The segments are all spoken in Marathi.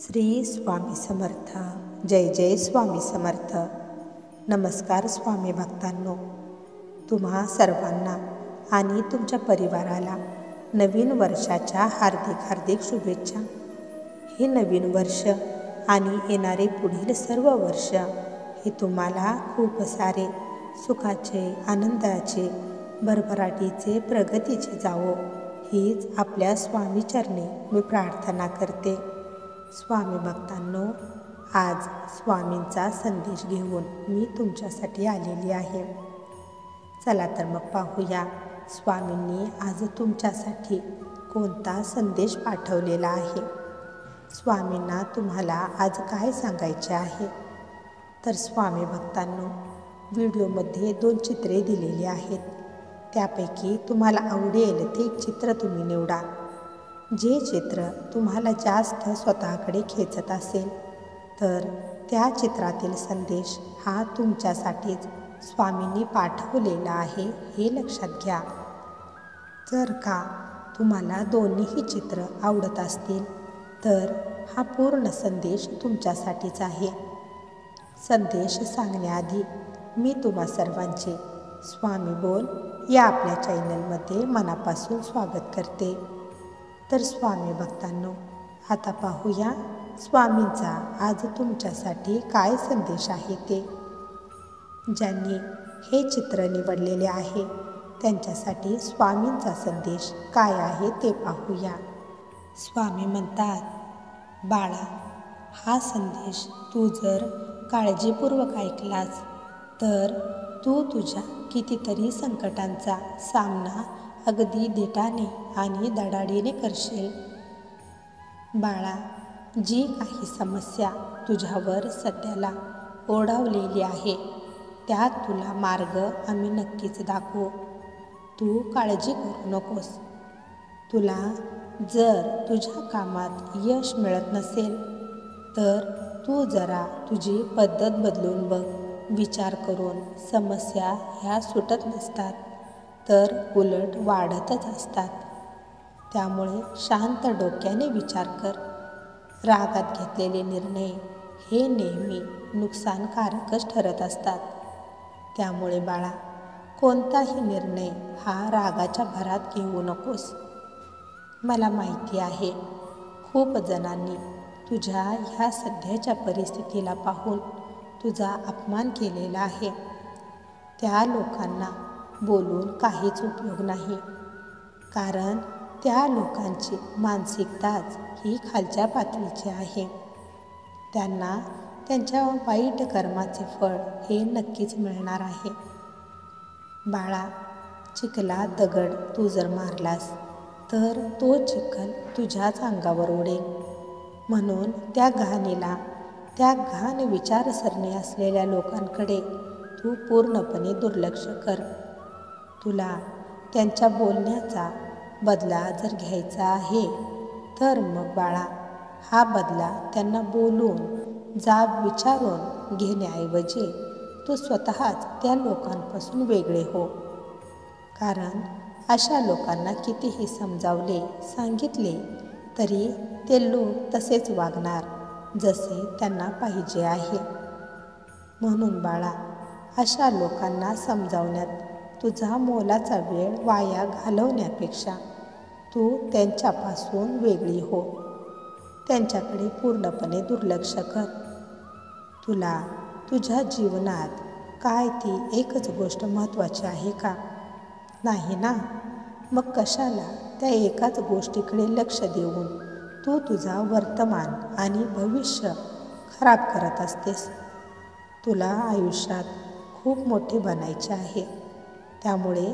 श्री स्वामी समर्थ. जय जय स्वामी समर्थ. नमस्कार स्वामी भक्तांनो, तुम्हा सर्वांना आणि तुमच्या परिवाराला नवीन वर्षाच्या हार्दिक हार्दिक शुभेच्छा. हे नवीन वर्ष आणि येणारे पुढील सर्व वर्ष हे तुम्हाला खूप सारे सुखाचे, आनंदाचे, भरभराटीचे, प्रगतीचे जावो, हीच आपल्या स्वामीचरणी मी प्रार्थना करते. स्वामी भक्तांनो, आज स्वामींचा संदेश घेऊन मी तुमच्यासाठी आलेली आहे. चला तर मग पाहूया स्वामींनी आज तुमच्यासाठी कोणता संदेश पाठवलेला आहे. स्वामींना तुम्हाला आज काय सांगायचे आहे. तर स्वामी भक्तांनो, व्हिडिओमध्ये 2 चित्रे दिलेली आहेत. त्यापैकी तुम्हाला आवडेल ते एक चित्र तुम्ही निवडा. जे चित्र तुम्हाला जास्त स्वतःकडे खेचत असेल तर त्या चित्रातील संदेश हा तुमच्यासाठीच स्वामींनी पाठवलेला आहे, हे लक्षात घ्या. जर का तुम्हाला दोन्हीही चित्र आवडत असतील तर हा पूर्ण संदेश तुमच्यासाठीच आहे. संदेश सांगण्याआधी मी तुम्हा सर्वांचे स्वामी बोल या आपल्या चॅनलमध्ये मनापासून स्वागत करते. तर स्वामी भक्तांनो, आता पाहूया स्वामींचा आज तुमच्यासाठी काय संदेश आहे ते. ज्यांनी हे चित्र निवडलेले आहे त्यांच्यासाठी स्वामींचा संदेश काय आहे ते पाहूया. स्वामी म्हणतात, बाळा, हा संदेश तू जर काळजीपूर्वक ऐकलास तर तू तुझ्या कितीतरी संकटांचा सामना अगदी धीटाने आणि धडाडीने करशील. बाळा, जी काही समस्या तुझ्यावर सध्याला ओढावलेली आहे त्यात तुला मार्ग आम्ही नक्कीच दाखवू. तू काळजी करू नकोस. तुला जर तुझ्या कामात यश मिळत नसेल तर तू जरा तुझी पद्धत बदलून बघ. विचार करून समस्या ह्या सुटत नसतात तर उलट वाढतच असतात. त्यामुळे शांत डोक्याने विचार कर. रागात घेतलेले निर्णय हे नेहमी नुकसानकारकच ठरत असतात. त्यामुळे बाळा, कोणताही निर्णय हा रागाच्या भरात घेऊ नकोस. मला माहिती आहे, खूप जणांनी तुझ्या ह्या सध्याच्या परिस्थितीला पाहून तुझा अपमान केलेला आहे. त्या लोकांना बोलून काहीच उपयोग नाही, कारण त्या लोकांची मानसिकताच ही खालच्या पातळीची आहे. त्यांना त्यांच्या वाईट कर्माचे फळ हे नक्कीच मिळणार आहे. बाळा, चिखलात दगड तू जर मारलास तर तो चिखल तुझ्याच अंगावर उडेल. म्हणून त्या घाण विचारसरणी असलेल्या लोकांकडे तू पूर्णपणे दुर्लक्ष कर. तुला त्यांच्या बोलण्याचा बदला जर घ्यायचा आहे तर मग बाळा, हा बदला त्यांना बोलून, जाब विचारून घेण्याऐवजी तू स्वतःच त्या लोकांपासून वेगळे हो. कारण अशा लोकांना कितीही समजावले, सांगितले तरी ते लोक तसेच वागणार जसे त्यांना पाहिजे आहे. म्हणून बाळा, अशा लोकांना समजावण्यात तुझा मोलाचा वेळ वाया घालवण्यापेक्षा तू त्यांच्यापासून वेगळी हो. त्यांच्याकडे पूर्णपणे दुर्लक्ष कर. तुला तुझ्या जीवनात काय ती एकच गोष्ट महत्त्वाची आहे का? नाही ना? मग कशाला त्या एकाच गोष्टीकडे लक्ष देऊन तू तुझा वर्तमान आणि भविष्य खराब करत असतेस. तुला आयुष्यात खूप मोठे बनायचे आहे. त्यामुळे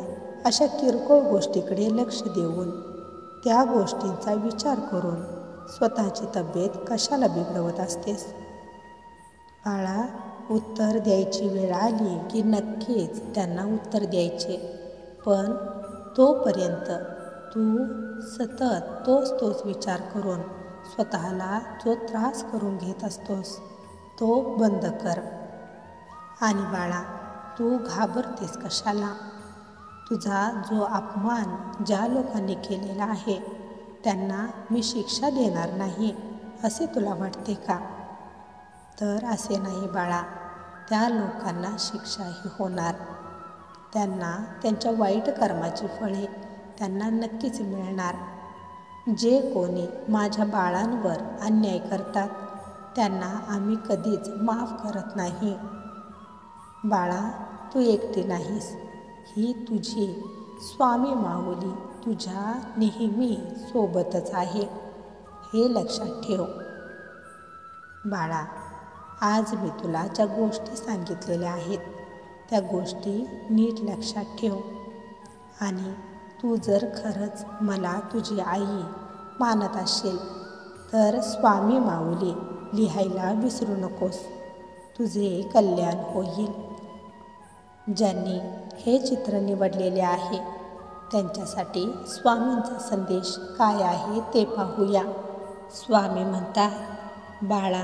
अशा किरकोळ गोष्टीकडे लक्ष देऊन त्या गोष्टींचा विचार करून स्वतःची तब्येत कशाला बिघडवत असतेस? बाळा, उत्तर द्यायची वेळ आली की नक्कीच त्यांना उत्तर द्यायचे, पण तोपर्यंत तू सतत तोच विचार करून स्वतःला जो त्रास करून घेत असतोस तो बंद कर. आणि बाळा, तू घाबरतेस कशाला? तुझा जो अपमान ज्या लोकांनी केलेला आहे त्यांना मी शिक्षा देणार नाही असे तुला वाटते का? तर असे नाही बाळा, त्या लोकांना शिक्षाही होणार. त्यांना त्यांच्या वाईट कर्माची फळे त्यांना नक्कीच मिळणार. जे कोणी माझ्या बाळांवर अन्याय करतात त्यांना आम्ही कधीच माफ करत नाही. बाळा, तू एकटी नाहीस. ही तुझी स्वामी माऊली तुझ्या नेहमी सोबतच आहे, हे लक्षात ठेव. बाळा, आज मी तुला ज्या गोष्टी सांगितलेल्या आहेत त्या गोष्टी नीट लक्षात ठेव. आणि तू जर खरंच मला तुझी आई मानत असेल तर स्वामी माऊली लिहायला विसरू नकोस. तुझे कल्याण होईल. ज्यांनी हे चित्र निवडलेले आहे त्यांच्यासाठी स्वामींचा संदेश काय आहे ते पाहूया. स्वामी म्हणतात, बाळा,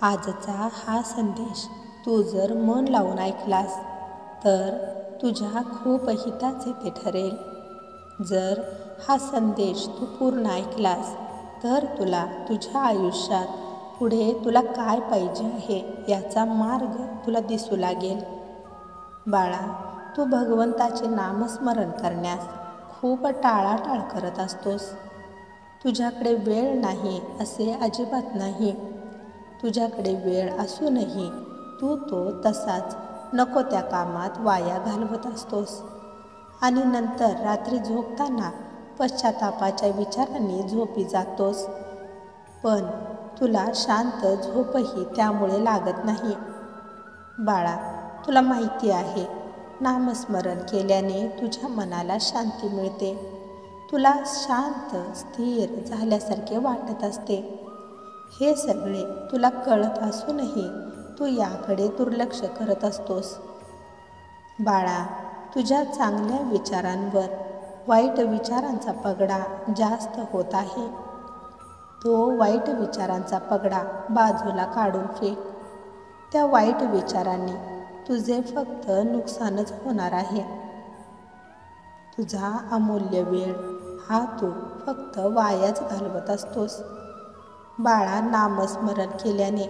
आजचा हा संदेश तू जर मन लावून ऐकलास तर तुझ्या खूप हिताचे ते ठरेल. जर हा संदेश तू पूर्ण ऐकलास तर तुला तुझ्या आयुष्यात पुढे तुला काय पाहिजे आहे याचा मार्ग तुला दिसू लागेल. बाळा, तू भगवंताचे नामस्मरण करण्यास खूप टाळाटाळ करत असतोस. तुझ्याकडे वेळ नाही असे अजिबात नाही. तुझ्याकडे वेळ असूनही तू तो तसाच नको त्या कामात वाया घालवत असतोस. आणि नंतर रात्री झोपताना पश्चातापाच्या विचारांनी झोपी जातोस. पण तुला शांत झोपही त्यामुळे लागत नाही. बाळा, तुला माहिती आहे, नामस्मरण केल्याने तुझ्या मनाला शांती मिळते. तुला शांत स्थिर झाल्यासारखे वाटत असते. हे सगळे तुला कळत असूनही तू याकडे दुर्लक्ष करत असतोस. बाळा, तुझ्या चांगल्या विचारांवर वाईट विचारांचा पगडा जास्त होत आहे. तो वाईट विचारांचा पगडा बाजूला काढून फेक. त्या वाईट विचारांनी तुझे फक्त नुकसानच होणार आहे. तुझा अमूल्य वेळ हा तू फक्त वायाच घालवत असतोस. बाळा, नामस्मरण केल्याने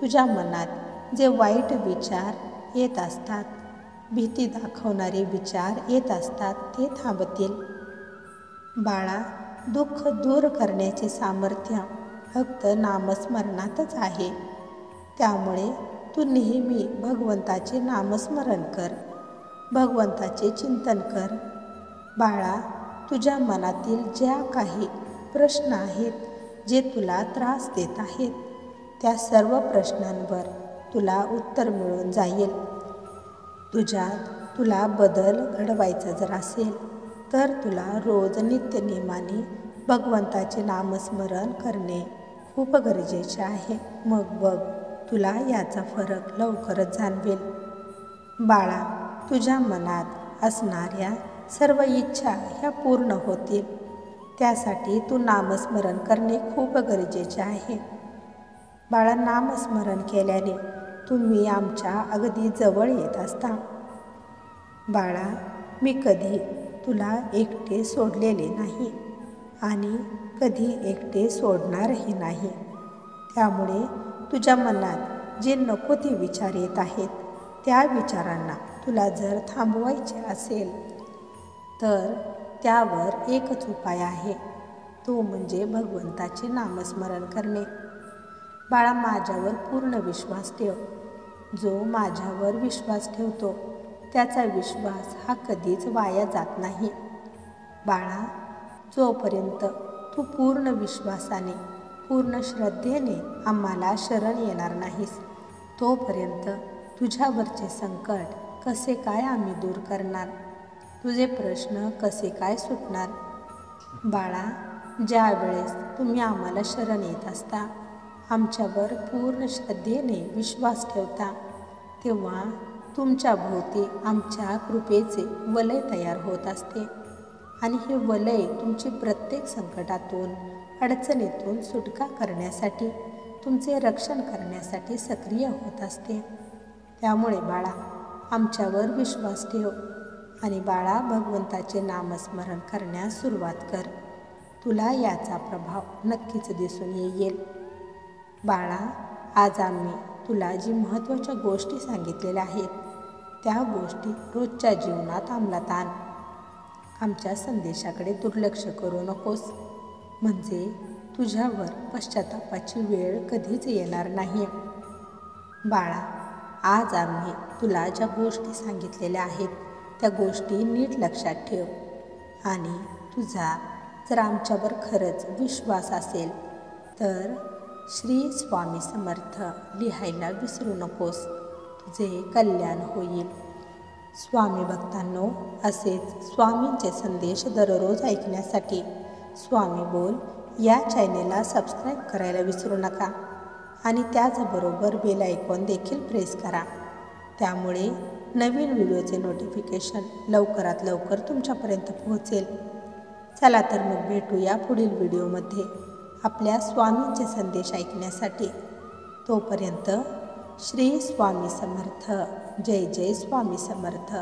तुझ्या मनात जे वाईट विचार येत असतात, भीती दाखवणारे विचार येत असतात, ते थांबतील. बाळा, दुःख दूर करण्याचे सामर्थ्य फक्त नामस्मरणातच आहे. त्यामुळे तू नेहमी भगवंताचे नामस्मरण कर, भगवंताचे चिंतन कर. बाळा, तुझ्या मनातील ज्या काही प्रश्न आहेत, जे तुला त्रास देत आहेत, त्या सर्व प्रश्नांवर तुला उत्तर मिळून जाईल. तुला बदल घडवायचा जर असेल तर तुला रोज नित्यनेमाने भगवंताचे नामस्मरण करणे खूप गरजेचे आहे. मग बघ, तुला याचा फरक लवकरच जाणवेल. बाळा, तुझ्या मनात असणाऱ्या सर्व इच्छा ह्या पूर्ण होतील. त्यासाठी तू नामस्मरण करणे खूप गरजेचे आहे. बाळा, नामस्मरण केल्याने तुम्ही आमच्या अगदी जवळ येत असता. बाळा, मी कधी तुला एकटे सोडलेले नाही आणि कधी एकटे सोडणारही नाही. त्यामुळे तुझ्या मनात जे नको ते विचार येत आहेत, त्या विचारांना तुला जर थांबवायचे असेल तर त्यावर एकच उपाय आहे, तो म्हणजे भगवंताचे नामस्मरण करणे. बाळा, माझ्यावर पूर्ण विश्वास ठेव. जो माझ्यावर विश्वास ठेवतो त्याचा विश्वास हा कधीच वाया जात नाही. बाळा, जोपर्यंत तू पूर्ण विश्वासाने, पूर्ण श्रद्धेने आम्हाला शरण येणार नाहीस, तोपर्यंत तुझ्यावरचे संकट कसे काय आम्ही दूर करणार, तुझे प्रश्न कसे काय सुटणार. बाळा, ज्या वेळेस तुम्ही आम्हाला शरण येत असता, आमच्यावर पूर्ण श्रद्धेने विश्वास ठेवता, तेव्हा तुमच्या भोवती आमच्या कृपेचे वलय तयार होत असते. आणि हे वलय तुमची प्रत्येक संकटातून, अडचणीतून सुटका करण्यासाठी, तुमचे रक्षण करण्यासाठी सक्रिय होत असते. त्यामुळे बाळा, आमच्यावर विश्वास ठेव आणि बाळा, भगवंताचे नामस्मरण करण्यास सुरुवात कर. तुला याचा प्रभाव नक्कीच दिसून येईल. बाळा, आज आम्ही तुला जी महत्त्वाच्या गोष्टी सांगितलेल्या आहेत त्या गोष्टी रोजच्या जीवनात अंमलात आण. आमच्या संदेशाकडे दुर्लक्ष करू नकोस, म्हणजे तुझ्यावर पश्चातापाची वेळ कधीच येणार नाही. बाळा, आज आम्ही तुला ज्या गोष्टी सांगितलेल्या आहेत त्या गोष्टी नीट लक्षात ठेव. आणि तुझा जर आमच्यावर खरंच विश्वास असेल तर श्री स्वामी समर्थ लिहायला विसरू नकोस. तुझे कल्याण होईल. स्वामी भक्तांनो, असेच स्वामींचे संदेश दररोज ऐकण्यासाठी स्वामी बोल या चॅनेलला सबस्क्राईब करायला विसरू नका आणि त्याचबरोबर बेल आयकॉन देखील प्रेस करा. त्यामुळे नवीन व्हिडिओचे नोटिफिकेशन लवकरात लवकर तुमच्यापर्यंत पोहोचेल. चला तर मग भेटूया पुढील व्हिडिओमध्ये आपल्या स्वामींचे संदेश ऐकण्यासाठी. तोपर्यंत श्री स्वामी समर्थ. जय जय स्वामी समर्थ.